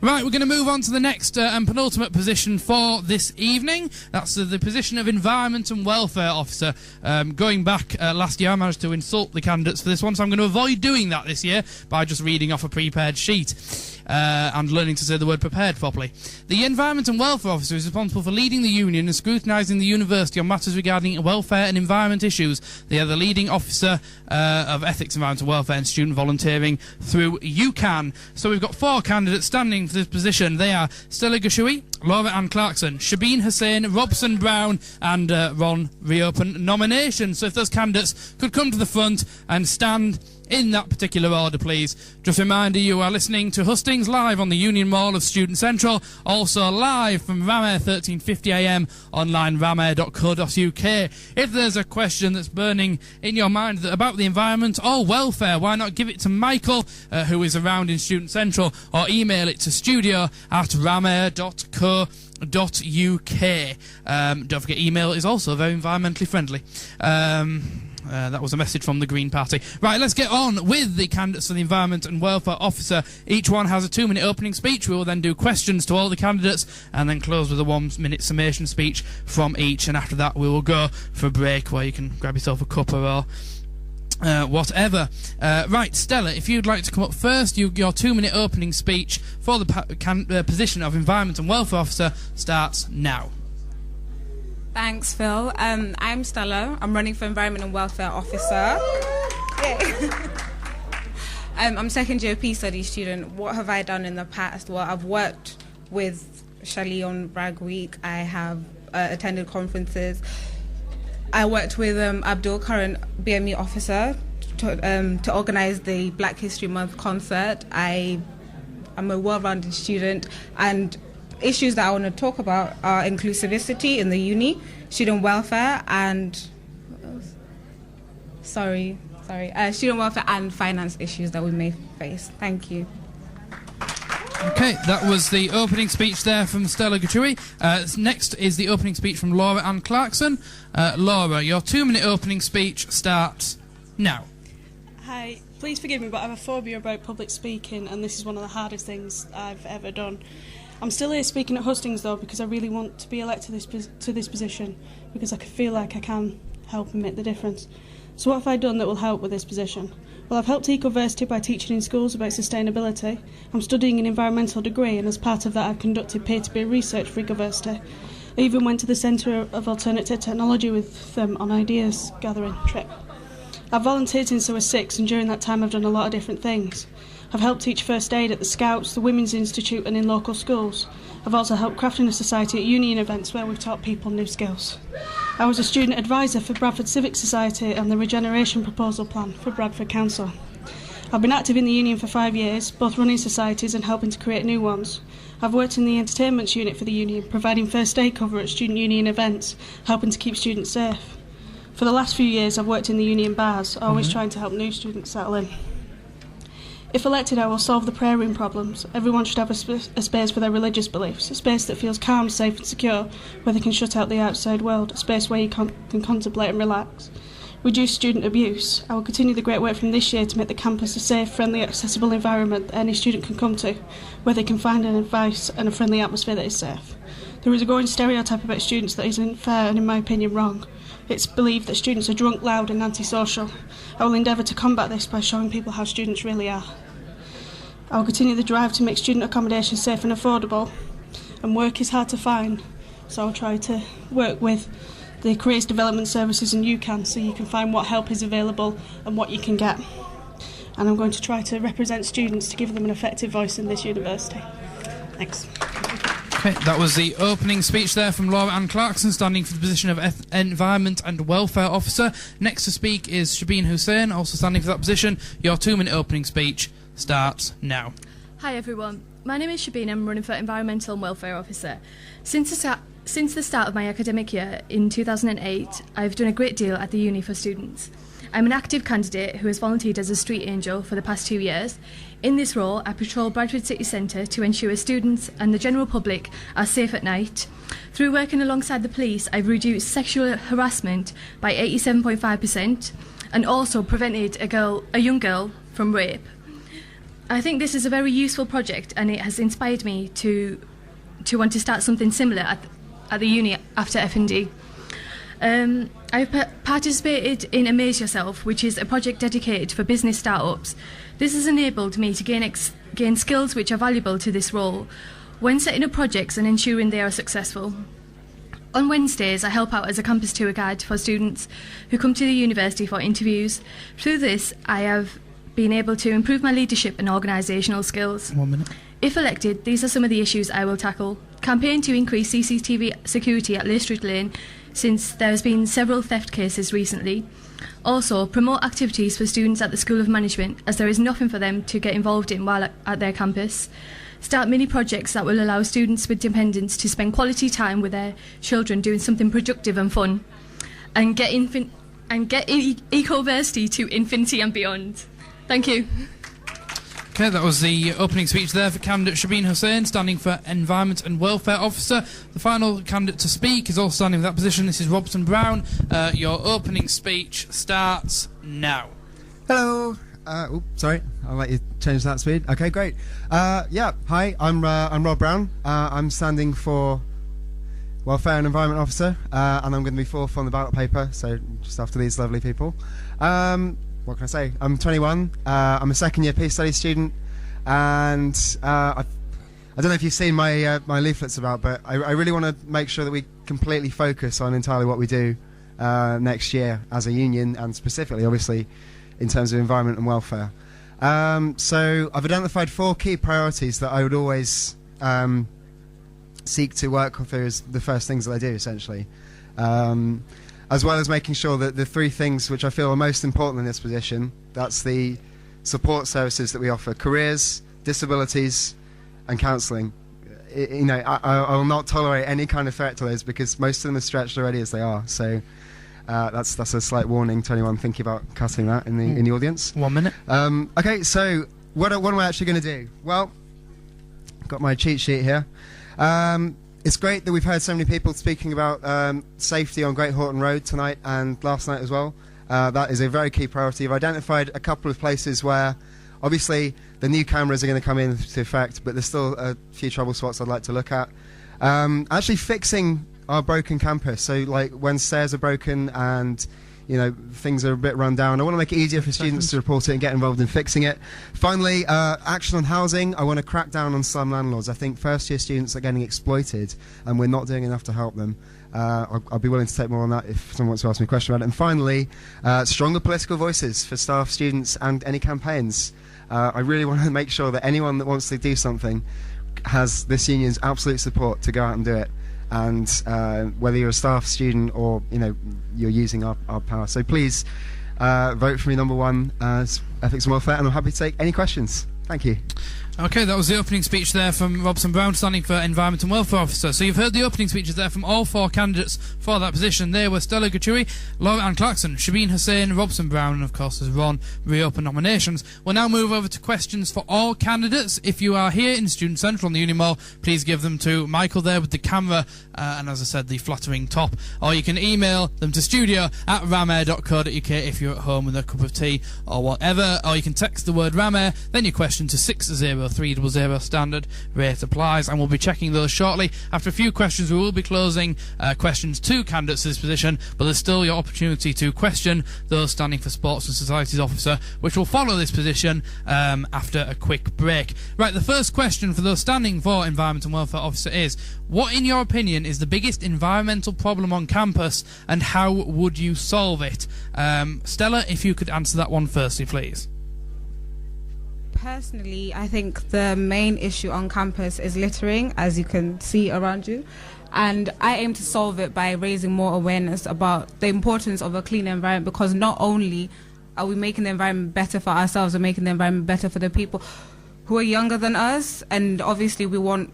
Right, we're going to move on to the next and penultimate position for this evening. That's the position of Environment and Welfare Officer. Going back last year, I managed to insult the candidates for this one, so I'm going to avoid doing that this year by just reading off a prepared sheet and learning to say the word prepared properly. The Environment and Welfare Officer is responsible for leading the union and scrutinising the university on matters regarding welfare and environment issues. They are the leading officer of ethics, environment and welfare and student volunteering through UCAN. So we've got 4 candidates standing for this position. They are Stella Gashui, Laura Ann Clarkson, Shabeen Hussain, Robson Brown and Ron Reopen nomination. So if those candidates could come to the front and stand in that particular order, please. Just a reminder, you are listening to Hustings live on the Union Mall of Student Central, also live from Ramair 1350am, online ramair.co.uk. If there's a question that's burning in your mind about the environment or welfare, why not give it to Michael, who is around in Student Central, or email it to studio@ramair.co.uk. Don't forget, email is also very environmentally friendly. That was a message from the Green Party. Right, let's get on with the candidates for the Environment and Welfare Officer. Each one has a 2-minute opening speech. We will then do questions to all the candidates and then close with a 1-minute summation speech from each. And after that, we will go for a break where you can grab yourself a cuppa or whatever. Right, Stella, if you'd like to come up first, your 2-minute opening speech for the position of Environment and Welfare Officer starts now. Thanks, Phil. I'm Stella. I'm running for Environment and Welfare Officer. I'm a second-year Peace Studies student. What have I done in the past? Well, I've worked with Shali on Bragg Week. I have attended conferences. I worked with Abdul, current BME officer, to organise the Black History Month concert. I'm a well-rounded student, and issues that I want to talk about are inclusivity in the uni, student welfare, and student welfare and finance issues that we may face. Thank you. Okay, that was the opening speech there from Stella Gatui. Next is the opening speech from Laura Ann Clarkson. Laura, your 2-minute opening speech starts now. Hi, please forgive me, but I have a phobia about public speaking, and this is one of the hardest things I've ever done. I'm still here speaking at Hustings, though, because I really want to be elected to this position, because I feel like I can help and make the difference. So what have I done that will help with this position? Well, I've helped Ecoversity by teaching in schools about sustainability. I'm studying an environmental degree, and as part of that I've conducted peer-to-peer research for Ecoversity. I even went to the Centre of Alternative Technology with them on ideas gathering trip. I've volunteered since I was 6, and during that time I've done a lot of different things. I've helped teach first aid at the Scouts, the Women's Institute and in local schools. I've also helped crafting a society at union events where we've taught people new skills. I was a student advisor for Bradford Civic Society and the Regeneration Proposal Plan for Bradford Council. I've been active in the union for 5 years, both running societies and helping to create new ones. I've worked in the entertainments unit for the union, providing first aid cover at student union events, helping to keep students safe. For the last few years I've worked in the union bars, always trying to help new students settle in. If elected, I will solve the prayer room problems. Everyone should have a space for their religious beliefs, a space that feels calm, safe and secure, where they can shut out the outside world, a space where you can contemplate and relax. Reduce student abuse. I will continue the great work from this year to make the campus a safe, friendly, accessible environment that any student can come to, where they can find an advice and a friendly atmosphere that is safe. There is a growing stereotype about students that isn't fair and, in my opinion, wrong. It's believed that students are drunk, loud and antisocial. I will endeavour to combat this by showing people how students really are. I will continue the drive to make student accommodation safe and affordable, and work is hard to find, so I'll try to work with the Careers Development Services and UCAN so you can find what help is available and what you can get. And I'm going to try to represent students to give them an effective voice in this university. Thanks. Okay, that was the opening speech there from Laura Ann Clarkson, standing for the position of Environment and Welfare Officer. Next to speak is Shabeen Hussain, also standing for that position. Your 2-minute opening speech starts now. Hi everyone, my name is Shabeen. I'm running for Environmental and Welfare Officer. Since the start of my academic year in 2008, I've done a great deal at the uni for students. I'm an active candidate who has volunteered as a street angel for the past 2 years. In this role, I patrol Bradford City Centre to ensure students and the general public are safe at night. Through working alongside the police, I've reduced sexual harassment by 87.5% and also prevented a young girl from rape. I think this is a very useful project, and it has inspired me to want to start something similar at the uni after F&D. I've participated in Amaze Yourself, which is a project dedicated for business startups. This has enabled me to gain skills which are valuable to this role when setting up projects and ensuring they are successful. On Wednesdays, I help out as a campus tour guide for students who come to the university for interviews. Through this, I have been able to improve my leadership and organisational skills. 1 minute. If elected, these are some of the issues I will tackle. Campaign to increase CCTV security at Leigh Street Lane, since there has been several theft cases recently. Also, promote activities for students at the School of Management, as there is nothing for them to get involved in while at their campus. Start mini projects that will allow students with dependents to spend quality time with their children doing something productive and fun. And get Ecoversity to infinity and beyond. Thank you. Okay, that was the opening speech there for candidate Shabeen Hussain, standing for Environment and Welfare Officer. The final candidate to speak is also standing for that position. This is Robson Brown. Your opening speech starts now. Hello. Sorry, I'll let you change that speed. Okay, great. Yeah, hi, I'm Rob Brown. I'm standing for Welfare and Environment Officer, and I'm going to be fourth on the ballot paper, so just after these lovely people. What can I say? I'm 21. I'm a second-year Peace Studies student, and I don't know if you've seen my leaflets about, but I really want to make sure that we completely focus on entirely what we do next year as a union, and specifically, obviously, in terms of environment and welfare. So I've identified 4 key priorities that I would always seek to work through as the first things that I do, essentially. As well as making sure that the 3 things which I feel are most important in this position, that's the support services that we offer: careers, disabilities, and counselling. I will not tolerate any kind of threat to those, because most of them are stretched already as they are. So that's a slight warning to anyone thinking about cutting that in the audience. 1 minute. Okay, so what am I actually going to do? Well, I've got my cheat sheet here. It's great that we've heard so many people speaking about safety on Great Horton Road tonight and last night as well. That is a very key priority. I've identified a couple of places where, obviously, the new cameras are going to come into effect, but there's still a few trouble spots I'd like to look at. Actually fixing our broken campus, so like when stairs are broken and things are a bit run down, I want to make it easier for students to report it and get involved in fixing it. Finally, action on housing. I want to crack down on slum landlords. I think first-year students are getting exploited, and we're not doing enough to help them. I'll be willing to take more on that if someone wants to ask me a question about it. And finally, stronger political voices for staff, students, and any campaigns. I really want to make sure that anyone that wants to do something has this union's absolute support to go out and do it. And whether you're a staff, student, or you're using our power. So please vote for me number 1 as Ethics and Welfare, and I'm happy to take any questions. Thank you. Okay, that was the opening speech there from Robson Brown, standing for Environment and Welfare Officer. So you've heard the opening speeches there from all 4 candidates for that position. They were Stella Gachui, Laura Ann Clarkson, Shabeen Hussain, Robson Brown, and of course, as Ron reopened nominations. We'll now move over to questions for all candidates. If you are here in Student Central on the Uni Mall, please give them to Michael there with the camera, and as I said, the flattering top. Or you can email them to studio@ramair.co.uk if you're at home with a cup of tea or whatever. Or you can text the word Ramair, then your question to 60300. Standard rate applies, and we'll be checking those shortly. After a few questions, we will be closing questions to candidates for this position, but there's still your opportunity to question those standing for Sports and Societies Officer, which will follow this position after a quick break. Right, the first question for those standing for Environment and Welfare Officer is: what, in your opinion, is the biggest environmental problem on campus, and how would you solve it? Stella, if you could answer that one firstly, please. Personally, I think the main issue on campus is littering, as you can see around you. And I aim to solve it by raising more awareness about the importance of a clean environment, because not only are we making the environment better for ourselves, we're making the environment better for the people who are younger than us. And obviously we want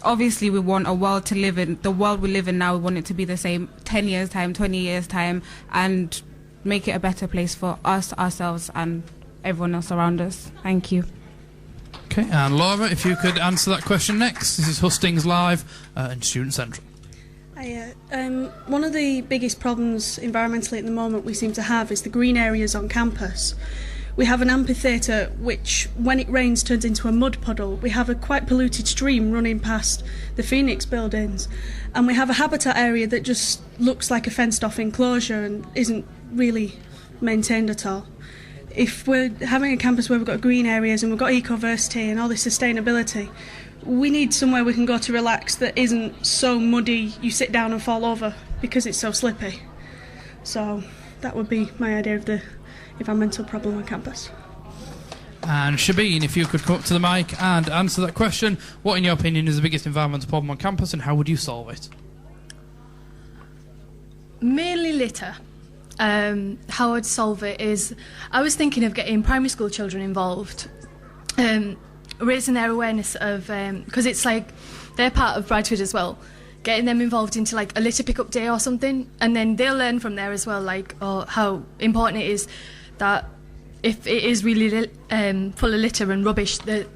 obviously we want a world to live in. The world we live in now, we want it to be the same 10 years time, 20 years time, and make it a better place for us, ourselves, and everyone else around us. Thank you. Okay, and Laura, if you could answer that question next. This is Hustings Live and Student Central. One of the biggest problems environmentally at the moment we seem to have is the green areas on campus. We have an amphitheatre which, when it rains, turns into a mud puddle. We have a quite polluted stream running past the Phoenix buildings. And we have a habitat area that just looks like a fenced-off enclosure and isn't really maintained at all. If we're having a campus where we've got green areas and we've got ecoversity and all this sustainability, we need somewhere we can go to relax that isn't so muddy you sit down and fall over because it's so slippy. So that would be my idea of the environmental problem on campus. And Shabeen, if you could come up to the mic and answer that question, what in your opinion is the biggest environmental problem on campus and how would you solve it? Mainly litter. How I'd solve it is, I was thinking of getting primary school children involved, raising their awareness of, because it's like they're part of Bradford as well, getting them involved into like a litter pickup day or something, and then they'll learn from there as well, like how important it is that if it is really full of litter and rubbish, that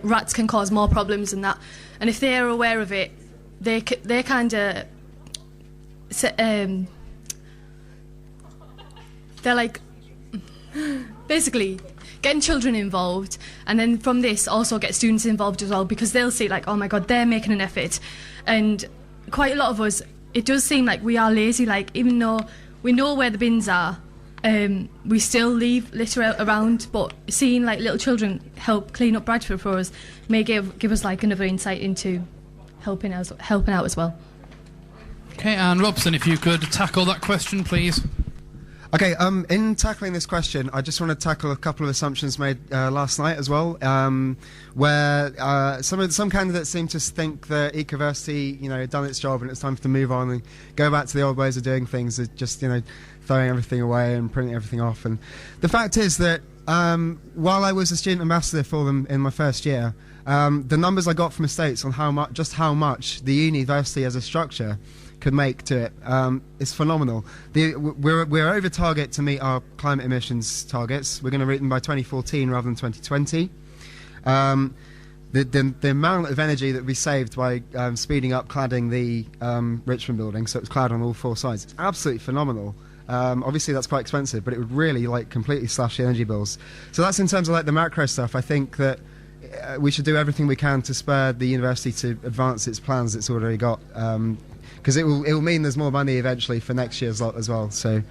rats can cause more problems than that, and if they're aware of it, they're kind of they're like basically getting children involved, and then from this also get students involved as well, because they'll see like, oh my god, they're making an effort. And quite a lot of us, it does seem like we are lazy, like even though we know where the bins are, we still leave litter around, but seeing like little children help clean up Bradford for us may give us like another insight into helping out as well. Okay, and Robson, if you could tackle that question, please. Okay, in tackling this question, I just want to tackle a couple of assumptions made last night as well, where some candidates seem to think that ecoversity, had done its job and it's time to move on and go back to the old ways of doing things, just, throwing everything away and printing everything off. And the fact is that while I was a student ambassador for them in my first year, the numbers I got from estates on how much the university as a structure could make to it is phenomenal. We're over target to meet our climate emissions targets. We're going to reach them by 2014 rather than 2020. The amount of energy that we saved by speeding up cladding the Richmond building, so it was clad on all four sides, it's absolutely phenomenal. Obviously that's quite expensive, but it would really completely slash the energy bills. So that's in terms of the macro stuff. I think that we should do everything we can to spur the university to advance its plans it's already got. Because it will mean there's more money eventually for next year's lot as well. So,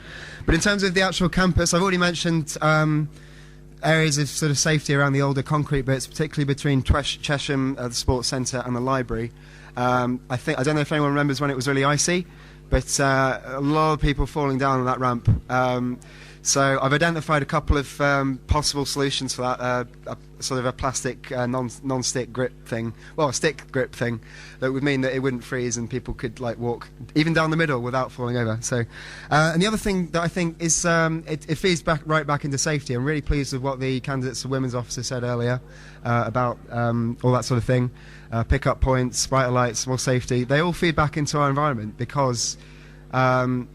but in terms of the actual campus, I've already mentioned areas of sort of safety around the older concrete bits, particularly between Chesham, the sports centre, and the library. I don't know if anyone remembers when it was really icy, but a lot of people falling down on that ramp. So I've identified a couple of possible solutions for that. Sort of a plastic non-stick grip thing, well, a stick grip thing, that would mean that it wouldn't freeze and people could walk even down the middle without falling over. So, and the other thing that I think is it feeds right back into safety. I'm really pleased with what the candidates for women's officer said earlier about all that sort of thing. Pick-up points, brighter lights, more safety. They all feed back into our environment because. Okay,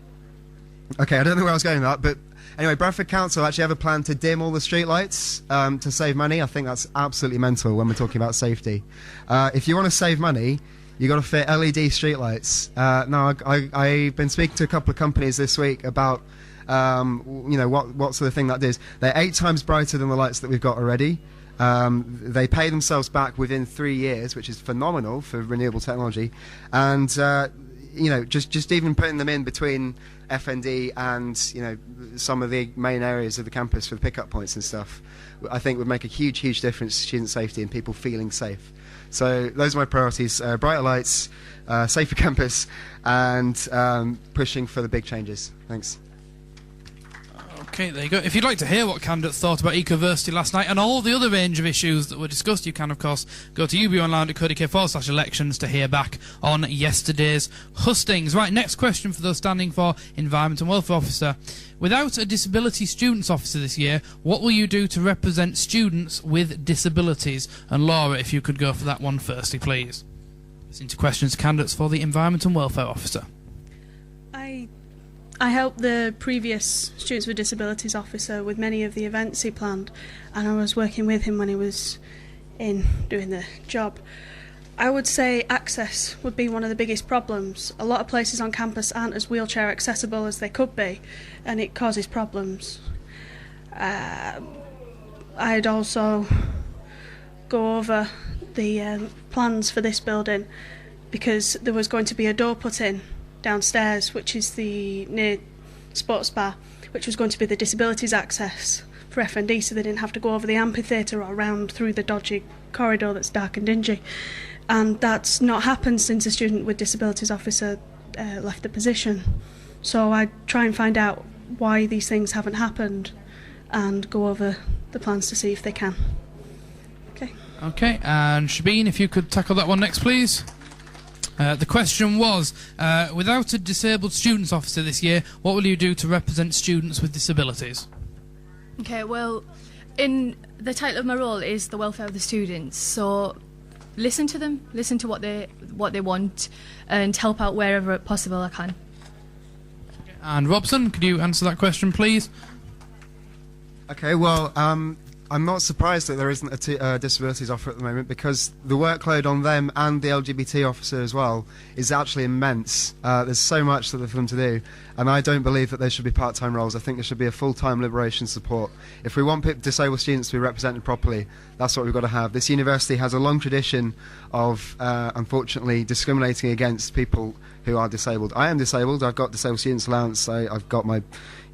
I don't know where I was going with that, but. Anyway, Bradford Council actually have a plan to dim all the streetlights to save money. I think that's absolutely mental when we're talking about safety. If you want to save money, you've got to fit LED streetlights. Now, I've been speaking to a couple of companies this week about what sort of thing that is. They're 8 times brighter than the lights that we've got already. They pay themselves back within 3 years, which is phenomenal for renewable technology. And just even putting them in between FND and some of the main areas of the campus for the pickup points and stuff, I think would make a huge difference to student safety and people feeling safe. So those are my priorities: brighter lights, safer campus, and pushing for the big changes. Thanks. Okay, there you go. If you'd like to hear what candidates thought about ecoversity last night and all the other range of issues that were discussed, you can, of course, go to ubuonline.co.uk/elections to hear back on yesterday's hustings. Right, next question for those standing for Environment and Welfare Officer. Without a Disability Students Officer this year, what will you do to represent students with disabilities? And Laura, if you could go for that one firstly, please. Listening to questions to candidates for the Environment and Welfare Officer. I helped the previous Students with Disabilities officer with many of the events he planned, and I was working with him when he was in doing the job. I would say access would be one of the biggest problems. A lot of places on campus aren't as wheelchair accessible as they could be, and it causes problems. I'd also go over the plans for this building, because there was going to be a door put in downstairs, which is the near sports bar, which was going to be the disabilities access for F&D, so they didn't have to go over the amphitheatre or round through the dodgy corridor that's dark and dingy. And that's not happened since a student with disabilities officer left the position. So I try and find out why these things haven't happened and go over the plans to see if they can. Okay. Okay, and Shabeen, if you could tackle that one next, please. The question was, without a disabled students officer this year, what will you do to represent students with disabilities? Okay, well, in the title of my role is the welfare of the students, so listen to them, listen to what they want, and help out wherever possible I can. And Robson, could you answer that question, please? Okay, well, I'm not surprised that there isn't a disabilities officer at the moment, because the workload on them and the LGBT officer as well is actually immense. There's so much for them to do, and I don't believe that there should be part-time roles. I think there should be a full-time liberation support. If we want disabled students to be represented properly, that's what we've got to have. This university has a long tradition of, unfortunately, discriminating against people who are disabled. I am disabled. I've got disabled students allowance. I've got my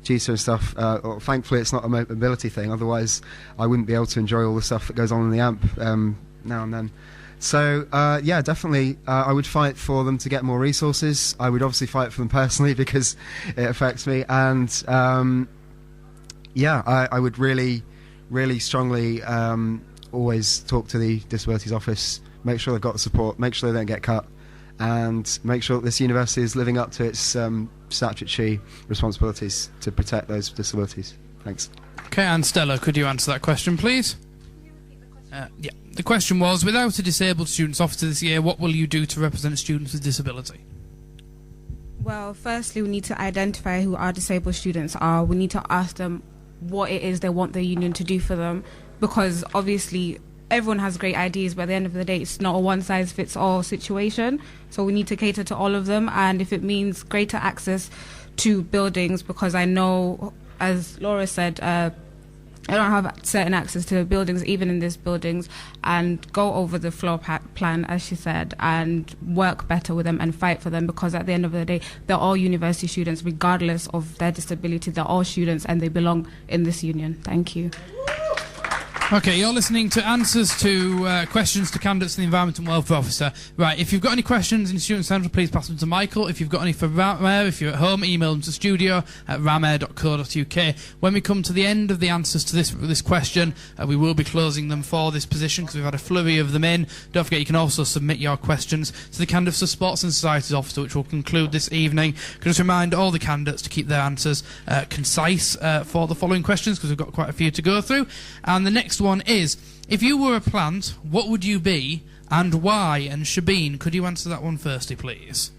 GSA and stuff. Thankfully, it's not a mobility thing. Otherwise, I wouldn't be able to enjoy all the stuff that goes on in the AMP now and then. So, yeah, definitely, I would fight for them to get more resources. I would obviously fight for them personally because it affects me. And, yeah, I would really, really strongly always talk to the Disabilities Office, make sure they've got the support, make sure they don't get cut, and make sure that this university is living up to its statutory responsibilities to protect those disabilities. Thanks. Okay, and Stella, could you answer that question, please? Yeah. The question was, without a disabled students officer this year, what will you do to represent students with disability? Well, firstly, we need to identify who our disabled students are. We need to ask them what it is they want the union to do for them, because obviously everyone has great ideas, but at the end of the day, it's not a one-size-fits-all situation. So we need to cater to all of them, and if it means greater access to buildings, because I know, as Laura said, I don't have certain access to buildings, even in these buildings, and go over the floor plan, as she said, and work better with them and fight for them, because at the end of the day, they're all university students, regardless of their disability. They're all students, and they belong in this union. Thank you. Okay, you're listening to answers to questions to candidates for the Environment and Welfare Officer. Right, if you've got any questions in Student Central, please pass them to Michael. If you've got any for Ramair, if you're at home, email them to studio@ramair.co.uk. When we come to the end of the answers to this question, we will be closing them for this position, because we've had a flurry of them in. Don't forget, you can also submit your questions to the candidates for Sports and Societies Officer, which will conclude this evening. Can just remind all the candidates to keep their answers concise for the following questions, because we've got quite a few to go through. And the next one is, if you were a plant, what would you be and why? And Shabeen, could you answer that one firstly, please?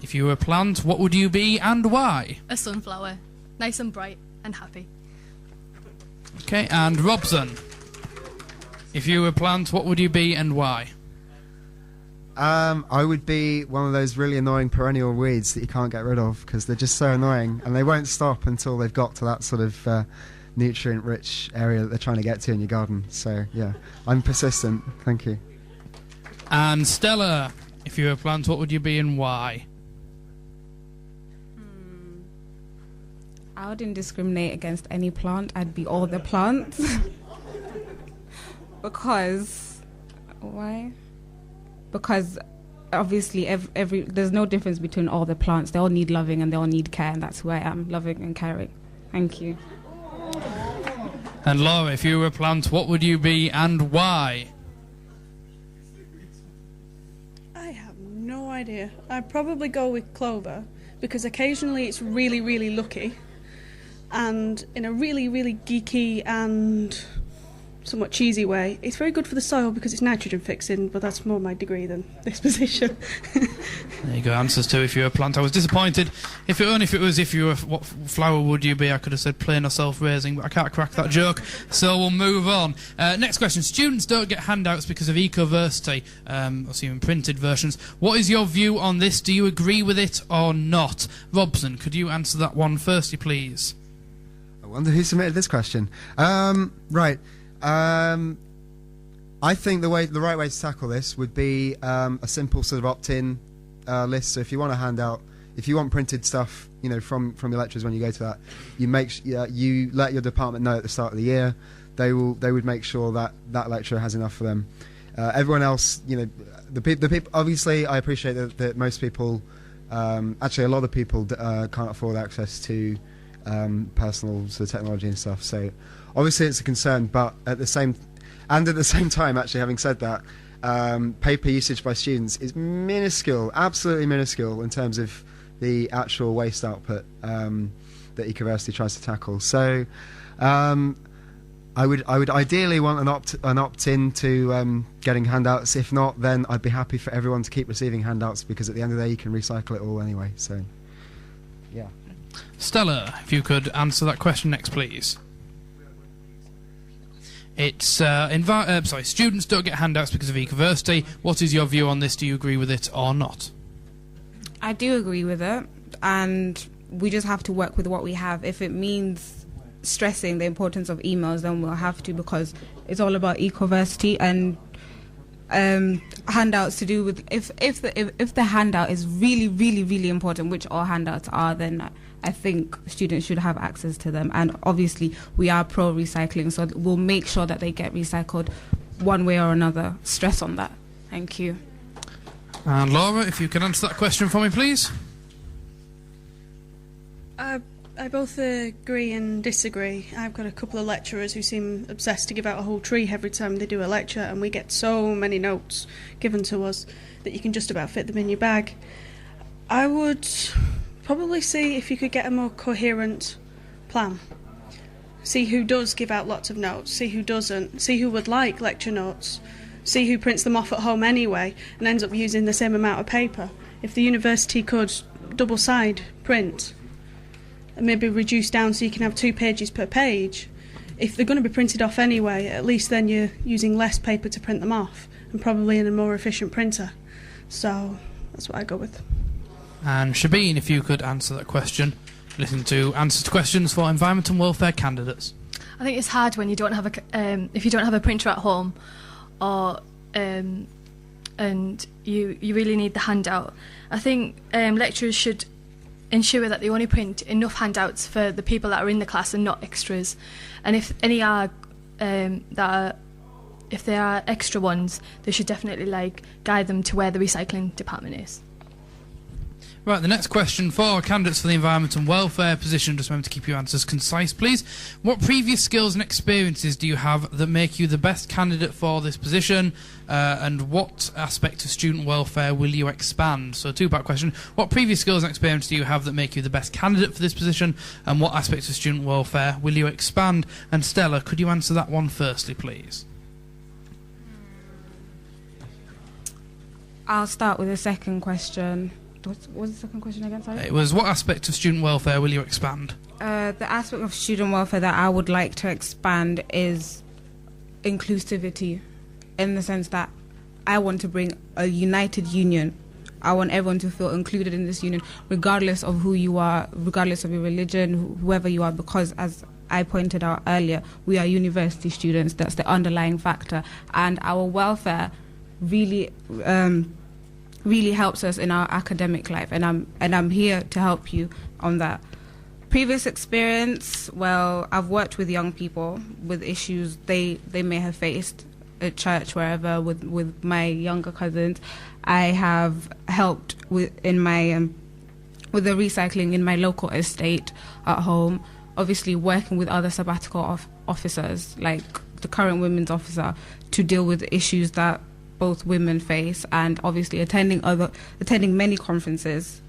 If you were a plant, what would you be and why? A sunflower. Nice and bright and happy. Okay, and Robson, if you were a plant, what would you be and why? I would be one of those really annoying perennial weeds that you can't get rid of, because they're just so annoying, and they won't stop until they've got to that sort of nutrient-rich area that they're trying to get to in your garden. So, yeah, I'm persistent. Thank you. And Stella, if you were a plant, what would you be and why? I wouldn't discriminate against any plant. I'd be all the plants. Because... why? Because obviously there's no difference between all the plants. They all need loving and they all need care, and that's who I am, loving and caring. Thank you. And Laura, if you were a plant, what would you be and why? I have no idea. I'd probably go with clover, because occasionally it's really, really lucky, and in a really, really geeky and somewhat cheesy way, it's very good for the soil because it's nitrogen fixing, but that's more my degree than this position. There you go, answers to if you were a plant. I was disappointed. If you were, what flower would you be? I could have said plain or self-raising, but I can't crack that joke, so we'll move on. Next question. Students don't get handouts because of ecoversity, or even printed versions. What is your view on this? Do you agree with it or not? Robson, could you answer that one firstly, please? I wonder who submitted this question. Right. I think the right way to tackle this would be a simple sort of opt-in list. So if you want a handout, if you want printed stuff, from your lecturers when you go to that, you let your department know at the start of the year. They would make sure that lecturer has enough for them. Everyone else, the people. Obviously, I appreciate that most people, actually a lot of people, can't afford access to personal sort of technology and stuff. So obviously it's a concern, but at the same time, actually, having said that, paper usage by students is minuscule, absolutely minuscule in terms of the actual waste output that Ecoversity tries to tackle. So I would ideally want an opt-in to getting handouts. If not, then I'd be happy for everyone to keep receiving handouts, because at the end of the day you can recycle it all anyway. So yeah. Stella, if you could answer that question next, please. It's students don't get handouts because of Ecoversity. What is your view on this? Do you agree with it or not? I do agree with it, and we just have to work with what we have. If it means stressing the importance of emails, then we'll have to, because it's all about Ecoversity and handouts to do with if the handout is really, really, really important, which all handouts are, then I think students should have access to them. And obviously we are pro recycling, so we'll make sure that they get recycled one way or another. Stress on that. Thank you. And Laura, if you can answer that question for me, please. I both agree and disagree. I've got a couple of lecturers who seem obsessed to give out a whole tree every time they do a lecture, and we get so many notes given to us that you can just about fit them in your bag. I would probably see if you could get a more coherent plan. See who does give out lots of notes, see who doesn't, see who would like lecture notes, see who prints them off at home anyway and ends up using the same amount of paper. If the university could double-side print and maybe reduce down so you can have 2 pages per page, if they're going to be printed off anyway, at least then you're using less paper to print them off, and probably in a more efficient printer. So that's what I go with. And Shabeen, if you could answer that question. Listen to answers to questions for environment and welfare candidates. I think it's hard when you don't have if you don't have a printer at home, or and you really need the handout. I think lecturers should ensure that they only print enough handouts for the people that are in the class and not extras. And if any are if there are extra ones, they should definitely guide them to where the recycling department is. Right, the next question for candidates for the environment and welfare position, just remember to keep your answers concise, please. What previous skills and experiences do you have that make you the best candidate for this position, and what aspect of student welfare will you expand? So, two-part question. What previous skills and experience do you have that make you the best candidate for this position, and what aspects of student welfare will you expand? And Stella, could you answer that one firstly, please? I'll start with the second question. What was the second question again, sorry? It was, what aspect of student welfare will you expand? The aspect of student welfare that I would like to expand is inclusivity, in the sense that I want to bring a united union. I want everyone to feel included in this union, regardless of who you are, regardless of your religion, whoever you are, because as I pointed out earlier, we are university students. That's the underlying factor. And our welfare really really helps us in our academic life, and I'm here to help you on that. Previous experience, well, I've worked with young people with issues they may have faced at church, wherever, with my younger cousins. I have helped with the recycling in my local estate at home, obviously working with other sabbatical officers, like the current women's officer, to deal with issues that both women face, and obviously attending many conferences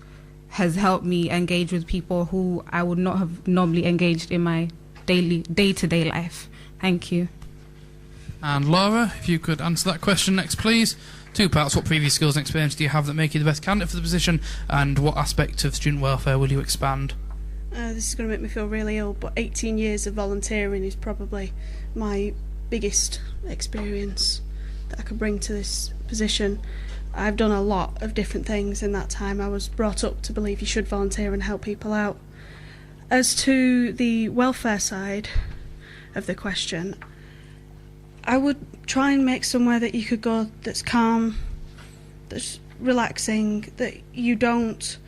has helped me engage with people who I would not have normally engaged in my day-to-day life. Thank you. And Laura, if you could answer that question next, please. Two parts. What previous skills and experience do you have that make you the best candidate for the position, and what aspect of student welfare will you expand? This is going to make me feel really ill, but 18 years of volunteering is probably my biggest experience that I could bring to this position. I've done a lot of different things in that time. I was brought up to believe you should volunteer and help people out. As to the welfare side of the question, I would try and make somewhere that you could go that's calm, that's relaxing, that you don't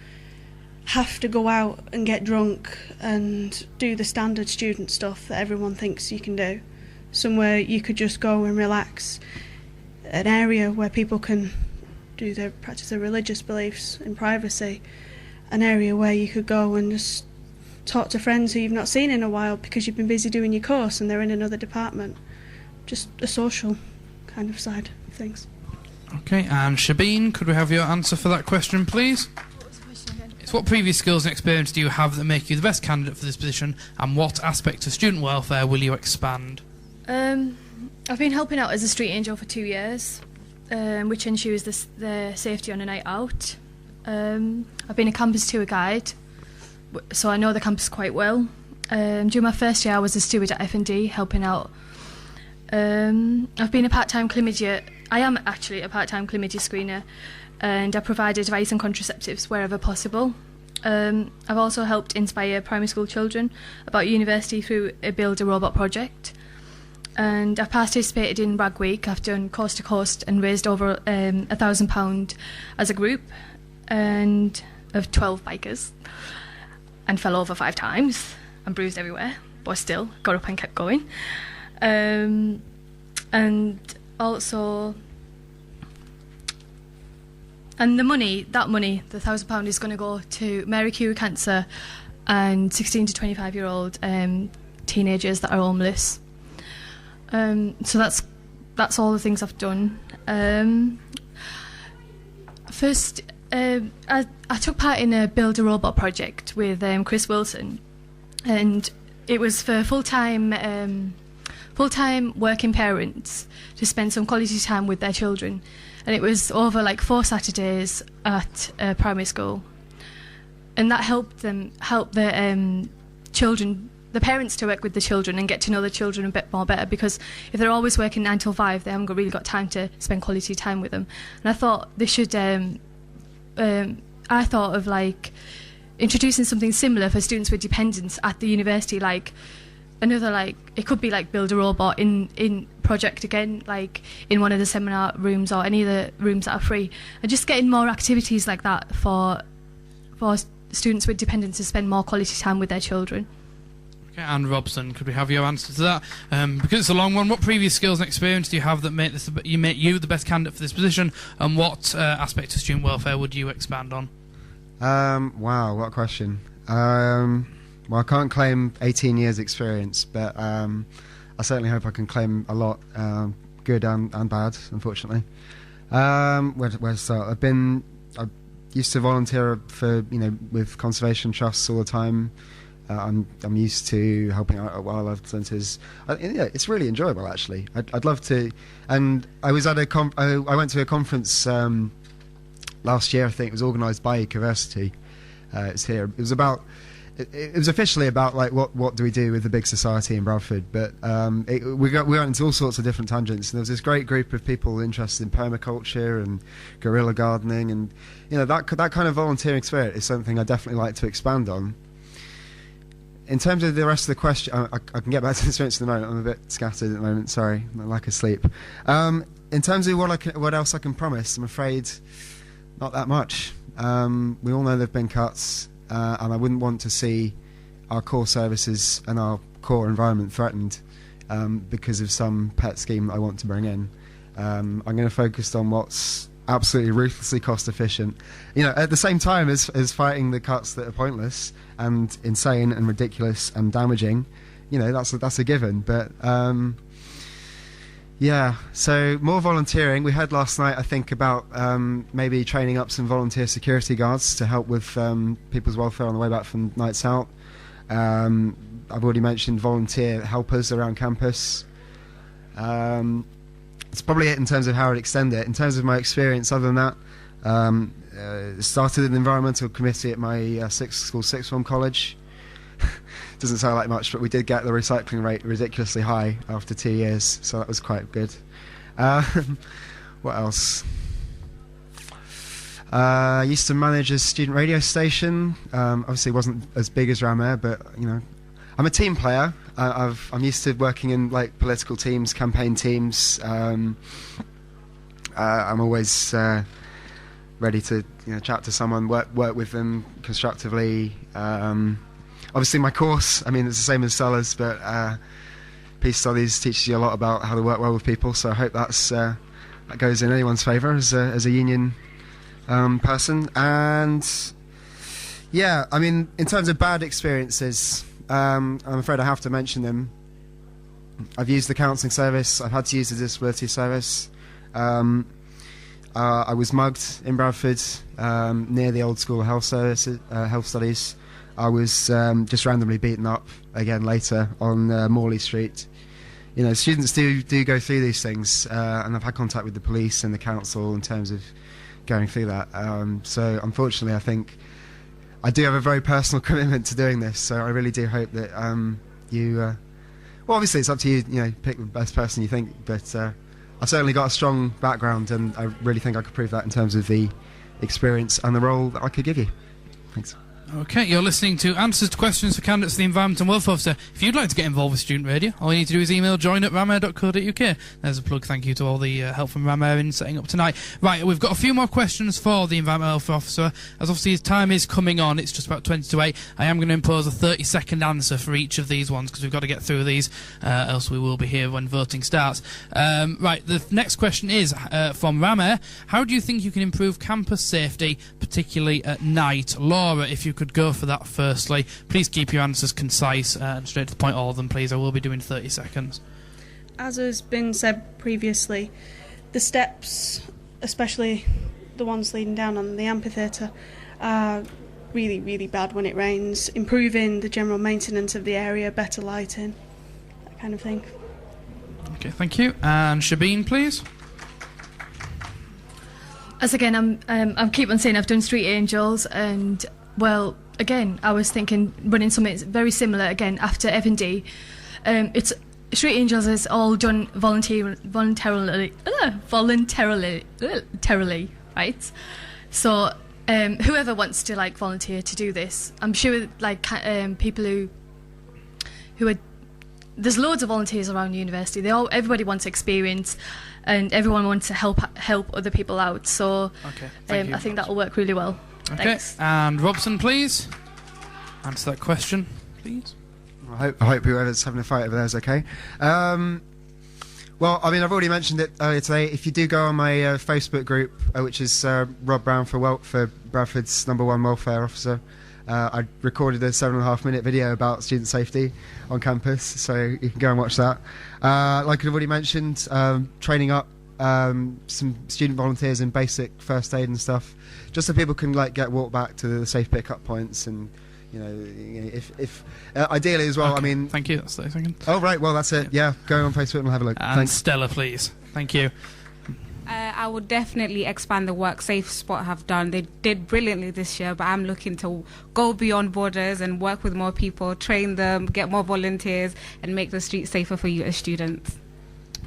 have to go out and get drunk and do the standard student stuff that everyone thinks you can do. Somewhere you could just go and relax, an area where people can practice their religious beliefs in privacy, an area where you could go and just talk to friends who you've not seen in a while because you've been busy doing your course and they're in another department. Just a social kind of side of things. Okay, and Shabeen, could we have your answer for that question, please? What was the question again? It's what previous skills and experience do you have that make you the best candidate for this position, and what aspect of student welfare will you expand? I've been helping out as a street angel for 2 years, which ensures the safety on a night out. I've been a campus tour guide, so I know the campus quite well. During my first year I was a steward at F&D, helping out. I've been a part-time chlamydia. I am actually a part-time chlamydia screener, and I provide advice on contraceptives wherever possible. I've also helped inspire primary school children about university through a Build a Robot project. And I've participated in Brag Week. I've done coast to coast and raised over £1,000 as a group, and of 12 bikers, and fell over 5 times and bruised everywhere, but still got up and kept going. And also, and the money, the £1,000 is going to go to Mary Curie Cancer and 16 to 25-year-old teenagers that are homeless. So that's all the things I've done. First, I took part in a Build a Robot project with Chris Wilson, and it was for full-time working parents to spend some quality time with their children, and it was over like 4 Saturdays at a primary school, and that helped the children, the parents, to work with the children and get to know the children a bit more better, because if they're always working 9 till 5, they haven't really got time to spend quality time with them. And I thought they should I thought of like introducing something similar for students with dependents at the university, like another, like it could be like Build a Robot in project again, like in one of the seminar rooms or any of the rooms that are free, and just getting more activities like that for students with dependents to spend more quality time with their children. Okay, and Robson, could we have your answer to that? Because it's a long one, what previous skills and experience do you have that make you the best candidate for this position, and what aspect of student welfare would you expand on? Wow, what a question. Well, I can't claim 18 years experience, but I certainly hope I can claim a lot, good and bad, unfortunately. Where to start? I used to volunteer for, with conservation trusts all the time. I'm used to helping out at wildlife centres. It's really enjoyable, actually. I'd love to. And I was at I went to a conference last year. I think it was organised by University. It's here. It was about. It was officially about like what do we do with the big society in Bradford, but we went into all sorts of different tangents. And there was this great group of people interested in permaculture and guerrilla gardening, and that kind of volunteering spirit is something I definitely like to expand on. In terms of the rest of the question, I can get back to the experience in a moment. I'm a bit scattered at the moment. Sorry, I'm lack of sleep. In terms of what else I can promise, I'm afraid not that much. We all know there've been cuts, and I wouldn't want to see our core services and our core environment threatened because of some pet scheme that I want to bring in. I'm going to focus on what's absolutely ruthlessly cost efficient, at the same time as fighting the cuts that are pointless and insane and ridiculous and damaging. That's a given, but so more volunteering. We heard last night, I think, about maybe training up some volunteer security guards to help with people's welfare on the way back from nights out. I've already mentioned volunteer helpers around campus. It's probably it in terms of how I'd extend it. In terms of my experience, other than that, started an environmental committee at my sixth form college. Doesn't sound like much, but we did get the recycling rate ridiculously high after 2 years, so that was quite good. What else? I used to manage a student radio station. Obviously, it wasn't as big as around there, but I'm a team player. I'm used to working in like political teams, campaign teams. I'm always ready to chat to someone, work with them constructively. Obviously, my course, I mean, it's the same as Stella's, but peace studies teaches you a lot about how to work well with people. So I hope that goes in anyone's favour as a union person. And yeah, I mean, in terms of bad experiences, I'm afraid I have to mention them. I've used the counselling service. I've had to use the disability service. I was mugged in Bradford near the old school of health studies. I was just randomly beaten up again later on Morley Street. Students do go through these things, and I've had contact with the police and the council in terms of going through that. So unfortunately, I think I do have a very personal commitment to doing this. So I really do hope that you. Well, obviously, it's up to you. Pick the best person you think, but. I've certainly got a strong background, and I really think I could prove that in terms of the experience and the role that I could give you. Thanks. Okay, you're listening to Answers to Questions for Candidates for the Environment and Welfare Officer. If you'd like to get involved with Student Radio, all you need to do is email join@ramair.co.uk. There's a plug. Thank you to all the help from Ramair in setting up tonight. Right, we've got a few more questions for the Environment and Welfare Officer. As obviously his time is coming on, it's just about 20 to 8. I am going to impose a 30-second answer for each of these ones, because we've got to get through these, else we will be here when voting starts. Right, the next question is from Ramair. How do you think you can improve campus safety, particularly at night? Laura, if you could go for that firstly. Please keep your answers concise and straight to the point, all of them, please. I will be doing 30 seconds. As has been said previously, the steps, especially the ones leading down on the amphitheatre, are really, really bad when it rains. Improving the general maintenance of the area, better lighting, that kind of thing. Okay, thank you. And Shabeen, please. As again, I'm keep on saying I've done Street Angels, and well, again, I was thinking running something very similar again after F&D. It's Street Angels is all done voluntarily, right? So whoever wants to volunteer to do this, I'm sure people who are, there's loads of volunteers around university. Everybody wants experience, and everyone wants to help other people out. So I think that'll work really well. Okay, thanks. And Robson, please answer that question, please. I hope whoever's having a fight over there is okay. Well, I mean, I've already mentioned it earlier today. If you do go on my Facebook group, which is Rob Brown for Bradford's #1 welfare officer, I recorded a 7.5-minute video about student safety on campus, so you can go and watch that. Like I've already mentioned, training up some student volunteers in basic first aid and stuff, just so people can walk back to the safe pickup points, and if ideally as well. Okay, I mean, thank you. That's 30 seconds. Oh right, well that's it. Yeah, go on Facebook and have a look. And Thanks. Stella, please. Thank you. I would definitely expand the work Safe Spot have done. They did brilliantly this year, but I'm looking to go beyond borders and work with more people, train them, get more volunteers, and make the streets safer for you as students.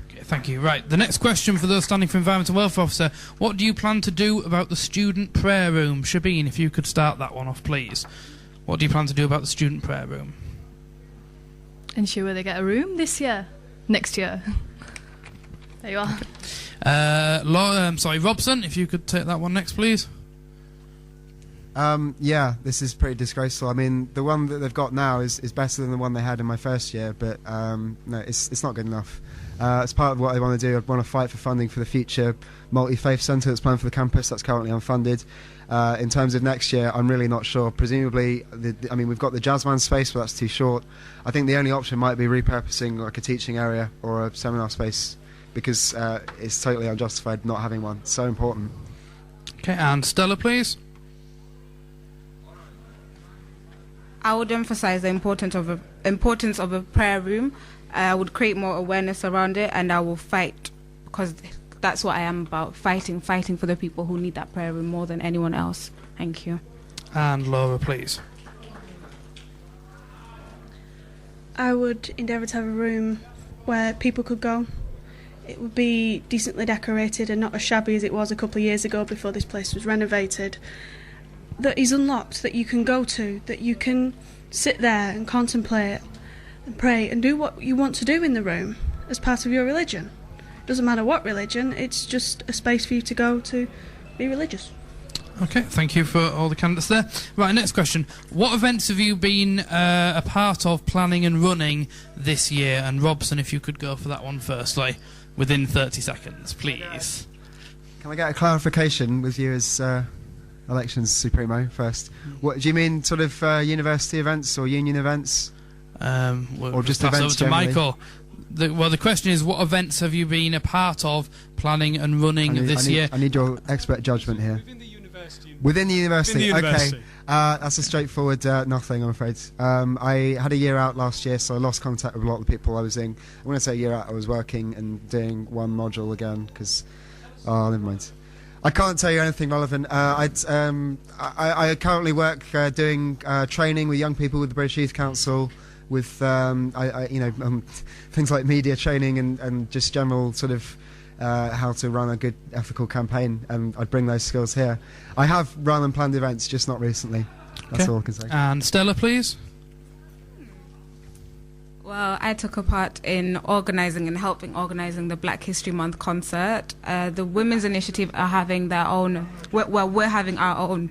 Okay, thank you. Right, the next question for those standing for Environment and Welfare Officer. What do you plan to do about the student prayer room? Shabeen, if you could start that one off, please. What do you plan to do about the student prayer room? Ensure they get a room next year. There you are. Robson, if you could take that one next, please. Yeah, this is pretty disgraceful. I mean, the one that they've got now is better than the one they had in my first year, but no, it's not good enough. As part of what I want to do, I want to fight for funding for the future multi-faith centre that's planned for the campus that's currently unfunded. In terms of next year, I'm really not sure. Presumably, we've got the Jazzman space, but that's too short. I think the only option might be repurposing a teaching area or a seminar space, because it's totally unjustified not having one. It's so important. Okay, and Stella, please. I would emphasise the importance of a prayer room. I would create more awareness around it, and I will fight, because that's what I am about, fighting for the people who need that prayer room more than anyone else. Thank you. And Laura, please. I would endeavour to have a room where people could go. It would be decently decorated and not as shabby as it was a couple of years ago before this place was renovated. That is unlocked, that you can go to, that you can sit there and contemplate and pray and do what you want to do in the room as part of your religion. It doesn't matter what religion, it's just a space for you to go to be religious. Okay, thank you for all the candidates there. Right, next question. What events have you been a part of planning and running this year? And Robson, if you could go for that one firstly, within 30 seconds, please. Can I get a clarification with you as Elections Supremo first? What do you mean, sort of university events or union events? We'll or just pass events over to generally? Michael. The question is, what events have you been a part of planning and running this year? I need your expert judgment here. Within the university. Within the university, university. Okay. That's a straightforward nothing, I'm afraid. I had a year out last year, so I lost contact with a lot of the people I was in. When I say a year out, I was working and doing one module again, because... Oh, never mind. I can't tell you anything relevant. I currently work doing training with young people with the British Youth Council, with things like media training and just general sort of how to run a good ethical campaign, and I'd bring those skills here. I have run and planned events, just not recently. That's all I can say. And Stella, please. Well, I took a part in organising and helping organising the Black History Month concert. The Women's Initiative are having their own... we're having our own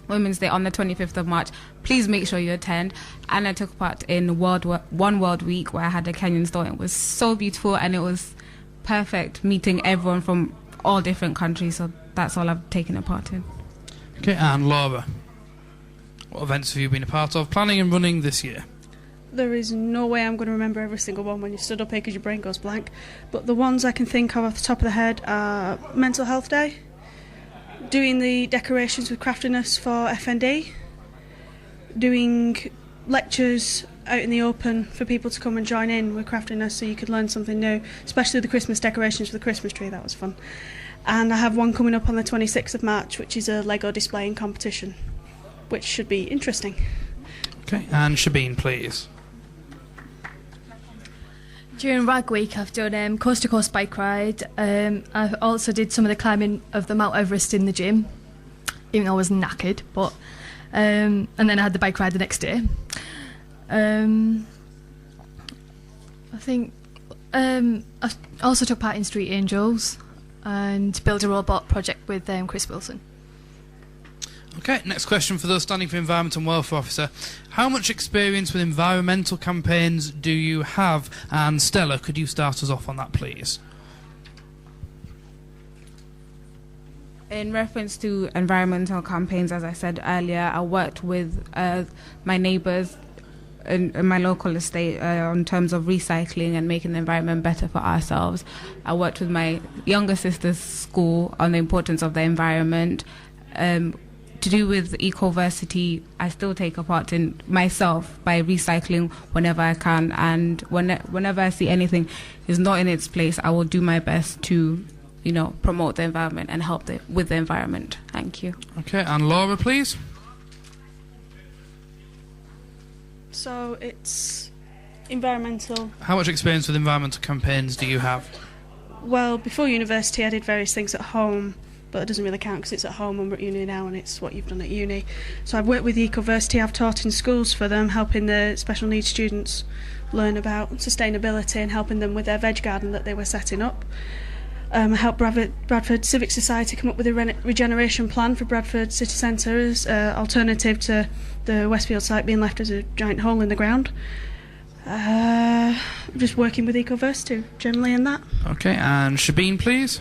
Women's Day on the 25th of March. Please make sure you attend. And I took part in One World Week, where I had a Kenyan store. It was so beautiful, and it was perfect meeting everyone from all different countries. So that's all I've taken a part in. Okay, and Laura. What events have you been a part of planning and running this year? There is no way I'm going to remember every single one when you stood up here because your brain goes blank. But the ones I can think of off the top of the head are Mental Health Day, doing the decorations with craftiness for FND, doing lectures out in the open for people to come and join in with craftiness so you could learn something new, especially the Christmas decorations for the Christmas tree. That was fun. And I have one coming up on the 26th of March, which is a Lego displaying competition, which should be interesting. Okay, and Shabeen, please. During Rag Week, I've done coast to coast bike ride. I also did some of the climbing of the Mount Everest in the gym, even though I was knackered. But and then I had the bike ride the next day. I think I also took part in Street Angels and Build a Robot project with Chris Wilson. Okay, next question for those standing for Environment and Welfare Officer. How much experience with environmental campaigns do you have? And Stella, could you start us off on that, please? In reference to environmental campaigns, as I said earlier, I worked with my neighbours in my local estate in terms of recycling and making the environment better for ourselves. I worked with my younger sister's school on the importance of the environment. To do with Ecoversity, I still take a part in myself by recycling whenever I can, and whenever I see anything is not in its place, I will do my best to, promote the environment and help with the environment. Thank you. Okay, and Laura, please. So it's environmental. How much experience with environmental campaigns do you have? Well, before university, I did various things at home. But it doesn't really count because it's at home and we're at uni now and it's what you've done at uni. So I've worked with Ecoversity, I've taught in schools for them, helping the special needs students learn about sustainability and helping them with their veg garden that they were setting up. I helped Bradford Civic Society come up with a regeneration plan for Bradford City Centre as alternative to the Westfield site being left as a giant hole in the ground. Just working with Ecoversity generally in that. Okay, and Shabeen, please.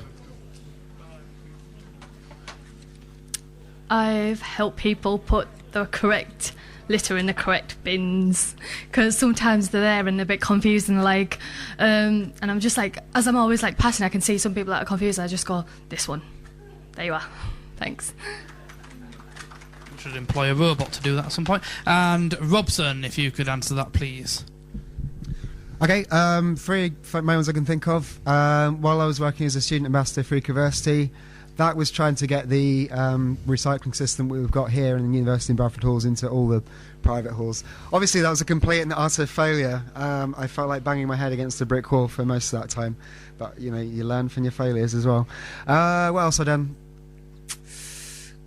I've helped people put the correct litter in the correct bins, because sometimes they're there and they're a bit confused and and I'm just like, as I'm always passing, I can see some people that are confused. I just go, this one, there you are, thanks. We should employ a robot to do that at some point. And Robson, if you could answer that, please. Okay, three main ones I can think of. While I was working as a student ambassador for Ecoversity, that was trying to get the recycling system we've got here in the University in Bradford halls into all the private halls. Obviously, that was a complete and utter failure. I felt like banging my head against a brick wall for most of that time. But, you learn from your failures as well. What else have I done?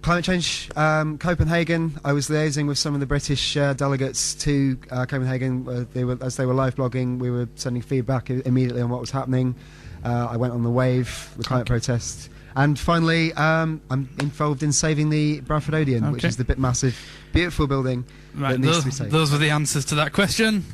climate change, Copenhagen. I was liaising with some of the British delegates to Copenhagen. As they were live blogging, we were sending feedback immediately on what was happening. I went on the wave, the climate protest. And finally, I'm involved in saving the Bradford Odeon, which is the bit massive, beautiful building that needs to be saved. Those were the answers to that question.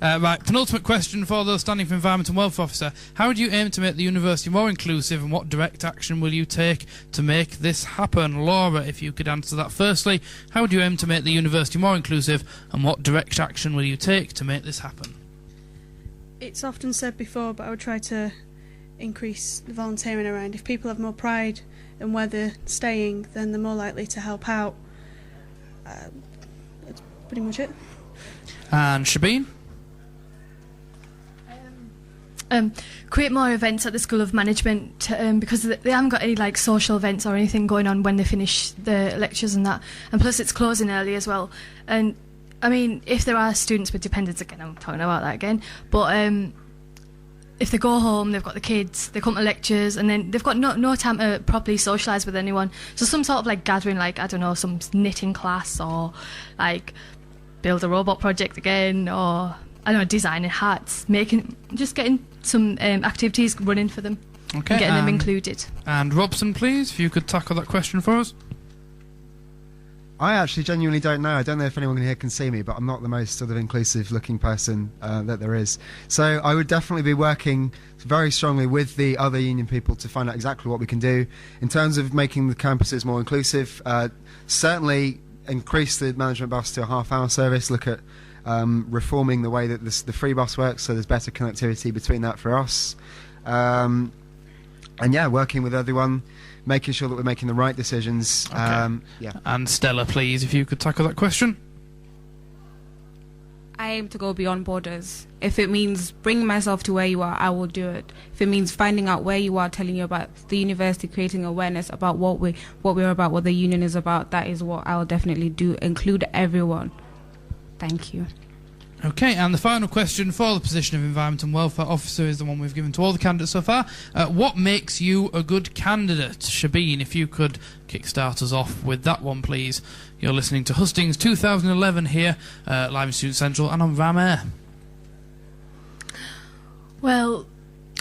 Right, penultimate question for those standing for Environment and Welfare Officer. How do you aim to make the university more inclusive, and what direct action will you take to make this happen? Laura, if you could answer that firstly. How do you aim to make the university more inclusive, and what direct action will you take to make this happen? It's often said before, but I would try to increase the volunteering around. If people have more pride in where they're staying, then they're more likely to help out. That's pretty much it. And Shabeen? Create more events at the School of Management because they haven't got any like social events or anything going on when they finish the lectures and that, and plus it's closing early as well. And I mean, if there are students with dependents, again I'm talking about that again, but if they go home, they've got the kids, they come to lectures, and then they've got no time to properly socialise with anyone. So some sort of like gathering, like I don't know, some knitting class, or like build a robot project again, or I don't know, designing hats, getting some activities running for them, and getting them included. And Robson, please, if you could tackle that question for us. I actually genuinely don't know. I don't know if anyone here can see me, but I'm not the most sort of inclusive looking person that there is. So I would definitely be working very strongly with the other union people to find out exactly what we can do. In terms of making the campuses more inclusive, certainly increase the management bus to a half-hour service, look at reforming the way that the free bus works, so there's better connectivity between that for us. And yeah, working with everyone, making sure that we're making the right decisions. Yeah. And Stella, please, if you could tackle that question. I aim to go beyond borders. If it means bringing myself to where you are, I will do it. If it means finding out where you are, telling you about the university, creating awareness about what we're about, what the union is about, that is what I will definitely do. Include everyone. Thank you. Okay, and the final question for the position of Environment and Welfare Officer is the one we've given to all the candidates so far. What makes you a good candidate? Shabeen, if you could kickstart us off with that one, please. You're listening to Hustings 2011 here, live in Student Central and on Ram Air. Well,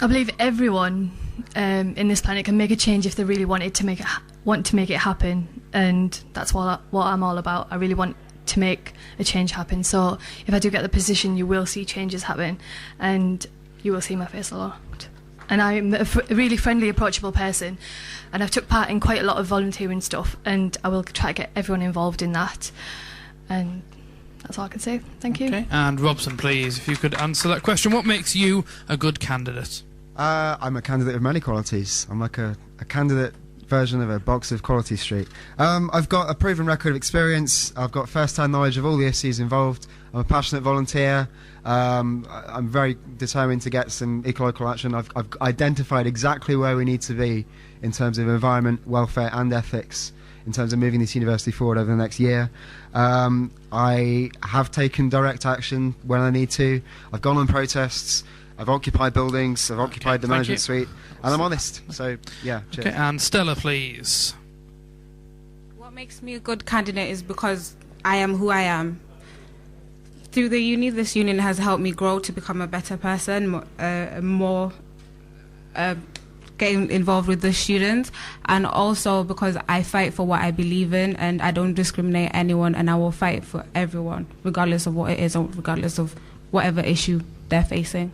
I believe everyone in this planet can make a change if they really want to make it happen, and that's what I'm all about. I really want to make a change happen. So if I do get the position, you will see changes happen, and you will see my face a lot. And I'm a really friendly, approachable person, and I've took part in quite a lot of volunteering stuff, and I will try to get everyone involved in that. And that's all I can say. Thank you. Okay, and Robson, please, if you could answer that question. What makes you a good candidate? I'm a candidate of many qualities. I'm like a candidate version of a box of Quality Street. I've got a proven record of experience. I've got first-hand knowledge of all the issues involved. I'm a passionate volunteer. I'm very determined to get some ecological action. I've identified exactly where we need to be in terms of environment, welfare and ethics, in terms of moving this university forward over the next year. I have taken direct action when I need to. I've gone on protests. I've occupied buildings, I've occupied the management suite, and I'm honest. So, yeah, cheers. Okay, and Stella, please. What makes me a good candidate is because I am who I am. Through the uni, this union has helped me grow to become a better person, more getting involved with the students, and also because I fight for what I believe in, and I don't discriminate anyone, and I will fight for everyone, regardless of what it is, or regardless of whatever issue they're facing.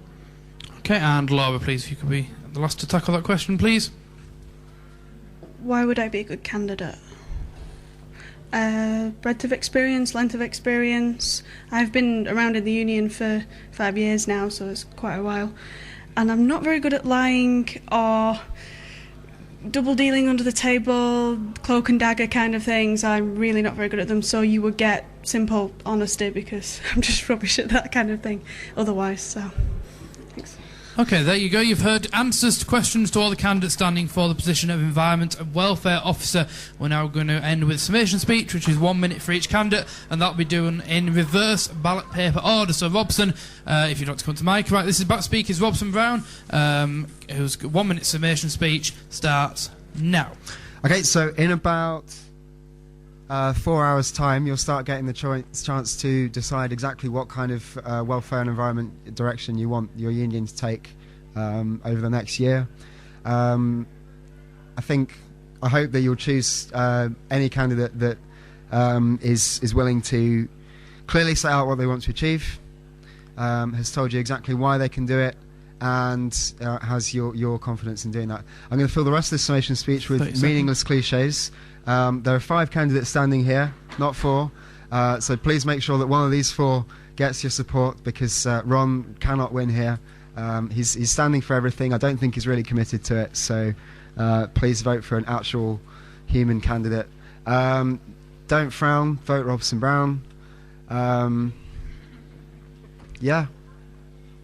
Okay, and Laura, please, if you could be the last to tackle that question, please. Why would I be a good candidate? Breadth of experience, length of experience. I've been around in the union for 5 years now, so it's quite a while. And I'm not very good at lying or double dealing under the table, cloak and dagger kind of things. I'm really not very good at them, so you would get simple honesty because I'm just rubbish at that kind of thing otherwise, so thanks. Okay, there you go. You've heard answers to questions to all the candidates standing for the position of Environment and Welfare Officer. We're now going to end with summation speech, which is 1 minute for each candidate, and that'll be done in reverse ballot paper order. So Robson, if you'd like to come to the mic. Right, this is back speakers Robson Brown, whose 1 minute summation speech starts now. Okay, so in about 4 hours' time, you'll start getting the chance to decide exactly what kind of welfare and environment direction you want your union to take over the next year. I hope that you'll choose any candidate that is willing to clearly set out what they want to achieve, has told you exactly why they can do it, and has your confidence in doing that. I'm going to fill the rest of this summation speech with meaningless cliches. There are 5 candidates standing here, not 4. So please make sure that one of these 4 gets your support, because Ron cannot win here. He's standing for everything. I don't think he's really committed to it. So please vote for an actual human candidate. Don't frown. Vote Robson Brown. Yeah.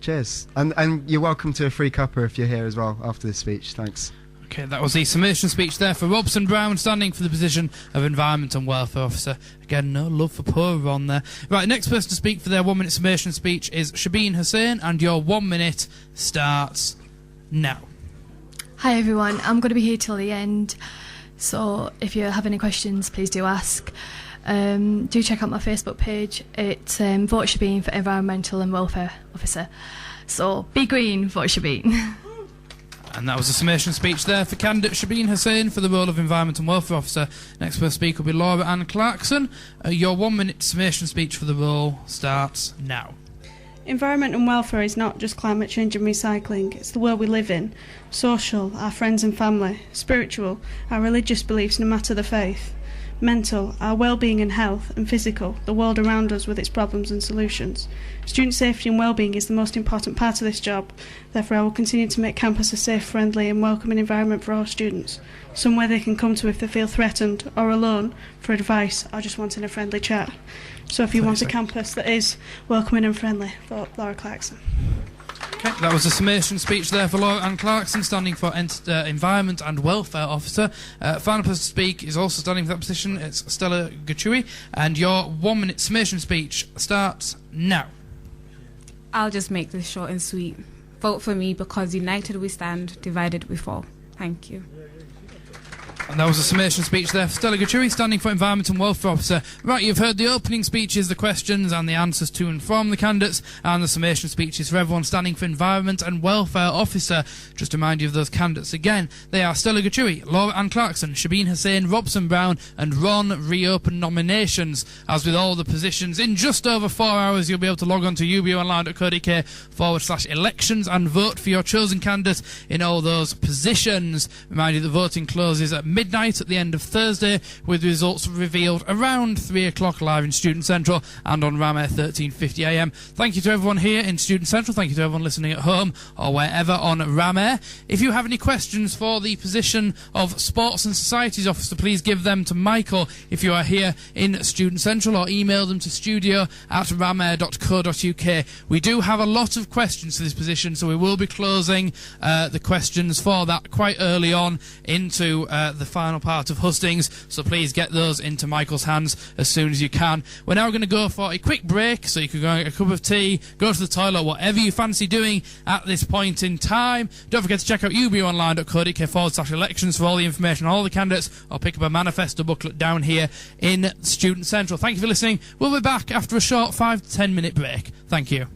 Cheers. And you're welcome to a free cuppa if you're here as well after this speech. Thanks. Okay, that was the summation speech there for Robson Brown, standing for the position of Environment and Welfare Officer. Again, no love for poor Ron there. Right, next person to speak for their 1 minute summation speech is Shabeen Hussain, and your 1 minute starts now. Hi everyone, I'm going to be here till the end, so if you have any questions, please do ask. Do check out my Facebook page. It's Vote Shabeen for Environmental and Welfare Officer. So be green, vote Shabeen. And that was a summation speech there for candidate Shabeen Hussain for the role of Environment and Welfare Officer. Next person to speak will be Laura Ann Clarkson. Your 1 minute summation speech for the role starts now. Environment and welfare is not just climate change and recycling, it's the world we live in, social, our friends and family, spiritual, our religious beliefs no matter the faith, mental, our well-being and health, and physical, the world around us with its problems and solutions. Student safety and well-being is the most important part of this job, therefore I will continue to make campus a safe, friendly and welcoming environment for all students, somewhere they can come to if they feel threatened or alone for advice or just wanting a friendly chat. So if you want a campus that is welcoming and friendly, vote Laura Clarkson. Okay, that was a summation speech there for Laura Ann Clarkson, standing for Environment and Welfare Officer. Final person to speak is also standing for that position. It's Stella Gachui, and your 1 minute summation speech starts now. I'll just make this short and sweet. Vote for me because united we stand, divided we fall. Thank you. And that was a summation speech there for Stella Gachui, standing for Environment and Welfare Officer. Right, you've heard the opening speeches, the questions and the answers to and from the candidates, and the summation speeches for everyone standing for Environment and Welfare Officer. Just to remind you of those candidates again, they are Stella Gachui, Laura Ann Clarkson, Shabeen Hussain, Robson Brown and Ron. Reopen nominations. As with all the positions, in just over 4 hours you'll be able to log on to ubuonline.co.uk/elections and vote for your chosen candidate in all those positions. Remind you that voting closes at midnight at the end of Thursday, with results revealed around 3 o'clock live in Student Central and on RAM Air 1350 AM. Thank you to everyone here in Student Central. Thank you to everyone listening at home or wherever on RAM Air. If you have any questions for the position of Sports and Societies Officer, please give them to Michael if you are here in Student Central, or email them to studio@ramair.co.uk. We do have a lot of questions for this position, so we will be closing the questions for that quite early on into the final part of Hustings, so please get those into Michael's hands as soon as you can. We're now going to go for a quick break, so you can go and get a cup of tea, go to the toilet, whatever you fancy doing at this point in time. Don't forget to check out ubuonline.co.uk/elections for all the information on all the candidates, or pick up a manifesto booklet down here in Student Central. Thank you for listening. We'll be back after a short 5 to 10 minute break. Thank you.